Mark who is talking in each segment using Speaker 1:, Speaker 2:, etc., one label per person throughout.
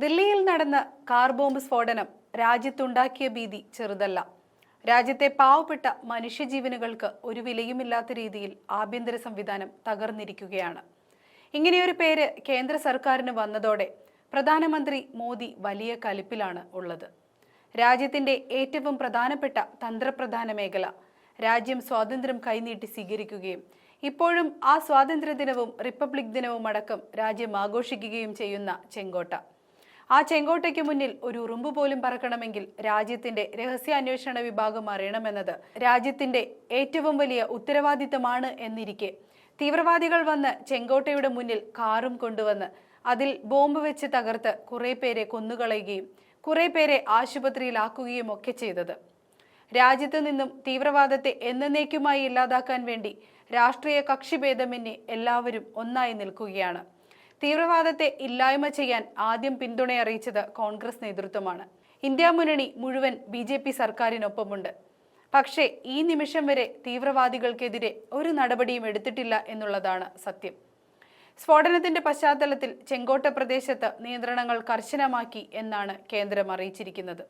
Speaker 1: ദില്ലിയിൽ നടന്ന car bomb സ്ഫോടനം രാജ്യത്തുണ്ടാക്കിയ ഭീതി ചെറുതല്ല. രാജ്യത്തെ പാവപ്പെട്ട മനുഷ്യജീവനുകൾക്ക് ഒരു വിലയുമില്ലാത്ത രീതിയിൽ ആഭ്യന്തര സംവിധാനം തകർന്നിരിക്കുകയാണ്. ഇങ്ങനെയൊരു പേര് കേന്ദ്ര സർക്കാരിന് വന്നതോടെ പ്രധാനമന്ത്രി മോദി വലിയ കലിപ്പിലാണ് ഉള്ളത്. രാജ്യത്തിന്റെ ഏറ്റവും പ്രധാനപ്പെട്ട തന്ത്രപ്രധാന മേഖല രാജ്യം സ്വാതന്ത്ര്യം കൈനീട്ടി സ്വീകരിക്കുകയും ഇപ്പോഴും ആ സ്വാതന്ത്ര്യ ദിനവും റിപ്പബ്ലിക് ദിനവും അടക്കം രാജ്യം ആഘോഷിക്കുകയും ചെയ്യുന്ന ചെങ്കോട്ട. ആ ചെങ്കോട്ടയ്ക്ക് മുന്നിൽ ഒരു ഉറുമ്പ് പോലും പറക്കണമെങ്കിൽ രാജ്യത്തിന്റെ രഹസ്യാന്വേഷണ വിഭാഗം അറിയണമെന്നത് രാജ്യത്തിന്റെ ഏറ്റവും വലിയ ഉത്തരവാദിത്തമാണ് എന്നിരിക്കെ തീവ്രവാദികൾ വന്ന് ചെങ്കോട്ടയുടെ മുന്നിൽ കാറും കൊണ്ടുവന്ന് അതിൽ ബോംബ് വെച്ച് തകർത്ത് കുറെ പേരെ കൊന്നുകളയുകയും കുറെ പേരെ ആശുപത്രിയിലാക്കുകയും ഒക്കെ ചെയ്തത്. രാജ്യത്ത് നിന്നും തീവ്രവാദത്തെ എന്നേക്കുമായി ഇല്ലാതാക്കാൻ വേണ്ടി രാഷ്ട്രീയ കക്ഷിഭേദമന്യേ എല്ലാവരും ഒന്നായി നിൽക്കുകയാണ്. തീവ്രവാദത്തെ ഇല്ലായ്മ ചെയ്യാൻ ആദ്യം പിന്തുണ അറിയിച്ചത് കോൺഗ്രസ് നേതൃത്വമാണ്. ഇന്ത്യ മുന്നണി മുഴുവൻ BJP സർക്കാരിനൊപ്പമുണ്ട്. പക്ഷേ ഈ നിമിഷം വരെ തീവ്രവാദികൾക്കെതിരെ ഒരു നടപടിയും എടുത്തിട്ടില്ല എന്നുള്ളതാണ് സത്യം. സ്ഫോടനത്തിന്റെ പശ്ചാത്തലത്തിൽ ചെങ്കോട്ട പ്രദേശത്ത് നിയന്ത്രണങ്ങൾ കർശനമാക്കി എന്നാണ് കേന്ദ്രം അറിയിച്ചിരിക്കുന്നത്.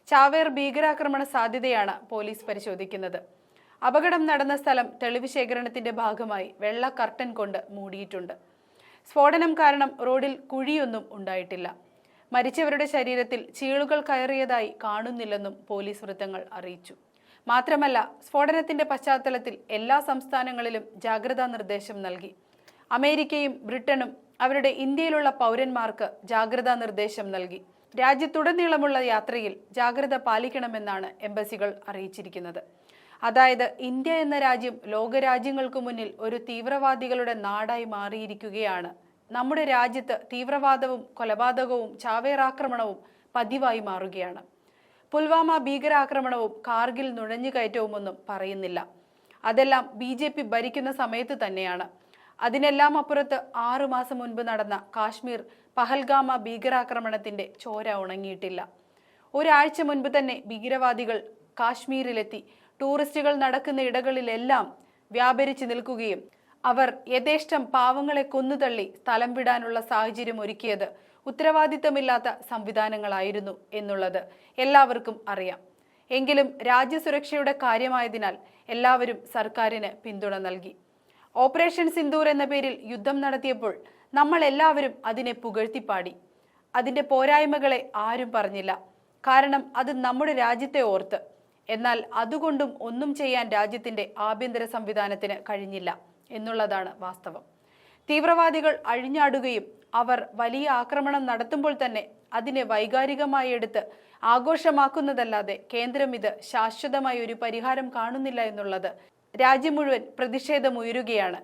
Speaker 1: ചാവേർ ഭീകരാക്രമണ സാധ്യതയാണ് പോലീസ് പരിശോധിക്കുന്നത്. അപകടം നടന്ന സ്ഥലം തെളിവ് ശേഖരണത്തിന്റെ ഭാഗമായി വെള്ള കർട്ടൻ കൊണ്ട് മൂടിയിട്ടുണ്ട്. സ്ഫോടനം കാരണം റോഡിൽ കുഴിയൊന്നും ഉണ്ടായിട്ടില്ല. മരിച്ചവരുടെ ശരീരത്തിൽ ചീളുകൾ കയറിയതായി കാണുന്നില്ലെന്നും പോലീസ് വൃത്തങ്ങൾ അറിയിച്ചു. മാത്രമല്ല, സ്ഫോടനത്തിന്റെ പശ്ചാത്തലത്തിൽ എല്ലാ സംസ്ഥാനങ്ങളിലും ജാഗ്രതാ നിർദ്ദേശം നൽകി. അമേരിക്കയും ബ്രിട്ടനും അവരുടെ ഇന്ത്യയിലുള്ള പൗരന്മാർക്ക് ജാഗ്രതാ നിർദ്ദേശം നൽകി. രാജ്യത്തുടനീളമുള്ള യാത്രയിൽ ജാഗ്രത പാലിക്കണമെന്നാണ് എംബസികൾ അറിയിച്ചിരിക്കുന്നത്. അതായത് ഇന്ത്യ എന്ന രാജ്യം ലോകരാജ്യങ്ങൾക്ക് മുന്നിൽ ഒരു തീവ്രവാദികളുടെ നാടായി മാറിയിരിക്കുകയാണ്. നമ്മുടെ രാജ്യത്ത് തീവ്രവാദവും കൊലപാതകവും ചാവേറാക്രമണവും പതിവായി മാറുകയാണ്. പുൽവാമ ഭീകരാക്രമണവും കാർഗിൽ നുഴഞ്ഞുകയറ്റവുമൊന്നും പറയുന്നില്ല. അതെല്ലാം BJP ഭരിക്കുന്ന സമയത്ത് തന്നെയാണ്. അതിനെല്ലാം അപ്പുറത്ത് 6 മാസം മുൻപ് നടന്ന കാശ്മീർ പഹൽഗാമ ഭീകരാക്രമണത്തിന്റെ ചോര ഉണങ്ങിയിട്ടില്ല. ഒരാഴ്ച മുൻപ് തന്നെ ഭീകരവാദികൾ കാശ്മീരിലെത്തി ടൂറിസ്റ്റുകൾ നടക്കുന്ന ഇടങ്ങളിലെല്ലാം വ്യാപരിച്ചു നിൽക്കുകയും അവർ യഥേഷ്ടം പാവങ്ങളെ കൊന്നുതള്ളി സ്ഥലം വിടാനുള്ള സാഹചര്യം ഒരുക്കിയത് ഉത്തരവാദിത്തമില്ലാത്ത സംവിധാനങ്ങളായിരുന്നു എന്നുള്ളത് എല്ലാവർക്കും അറിയാം. എങ്കിലും രാജ്യസുരക്ഷയുടെ കാര്യമായതിനാൽ എല്ലാവരും സർക്കാരിന് പിന്തുണ നൽകി. ഓപ്പറേഷൻ സിന്ദൂർ എന്ന പേരിൽ യുദ്ധം നടത്തിയപ്പോൾ നമ്മൾ എല്ലാവരും അതിനെ പുകഴ്ത്തിപ്പാടി. അതിന്റെ പോരായ്മകളെ ആരും പറഞ്ഞില്ല. കാരണം അത് നമ്മുടെ രാജ്യത്തെ ഓർത്ത്. എന്നാൽ അതുകൊണ്ടും ഒന്നും ചെയ്യാൻ രാജ്യത്തിന്റെ ആഭ്യന്തര സംവിധാനത്തിന് കഴിഞ്ഞില്ല എന്നുള്ളതാണ് വാസ്തവം. തീവ്രവാദികൾ അഴിഞ്ഞാടുകയും അവർ വലിയ ആക്രമണം നടത്തുമ്പോൾ തന്നെ അതിനെ വൈകാരികമായി എടുത്ത് ആഘോഷമാക്കുന്നതല്ലാതെ കേന്ദ്രം ഇത് ശാശ്വതമായ ഒരു പരിഹാരം കാണുന്നില്ല എന്നുള്ളത് രാജ്യം മുഴുവൻ പ്രതിഷേധമുയരുകയാണ്.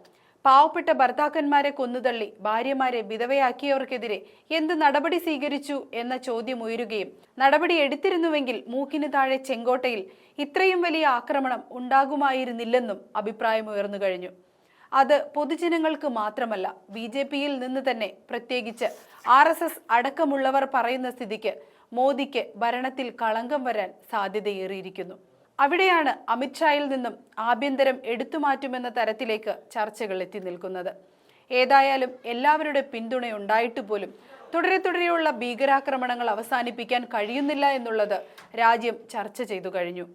Speaker 1: പാവപ്പെട്ട ഭർത്താക്കന്മാരെ കൊന്നുതള്ളി ഭാര്യമാരെ വിധവയാക്കിയവർക്കെതിരെ എന്ത് നടപടി സ്വീകരിച്ചു എന്ന ചോദ്യം ഉയരുകയും നടപടി എടുത്തിരുന്നുവെങ്കിൽ മൂക്കിന് താഴെ ചെങ്കോട്ടയിൽ ഇത്രയും വലിയ ആക്രമണം ഉണ്ടാകുമായിരുന്നില്ലെന്നും അഭിപ്രായമുയർന്നു കഴിഞ്ഞു. അത് പൊതുജനങ്ങൾക്ക് മാത്രമല്ല, BJPയിൽ നിന്ന് തന്നെ, പ്രത്യേകിച്ച് RSS അടക്കമുള്ളവർ പറയുന്ന സ്ഥിതിക്ക് മോദിക്ക് ഭരണത്തിൽ കളങ്കം വരാൻ സാധ്യതയേറിയിരിക്കുന്നു. അവിടെയാണ് അമിത്ഷായിൽ നിന്നും ആഭ്യന്തരം എടുത്തുമാറ്റുമെന്ന തരത്തിലേക്ക് ചർച്ചകൾ എത്തി നിൽക്കുന്നത്. ഏതായാലും എല്ലാവരുടെ പിന്തുണയുണ്ടായിട്ട് പോലും തുടരെയുള്ള ഭീകരാക്രമണങ്ങൾ അവസാനിപ്പിക്കാൻ കഴിയുന്നില്ല എന്നുള്ളത് രാജ്യം ചർച്ച ചെയ്തു കഴിഞ്ഞു.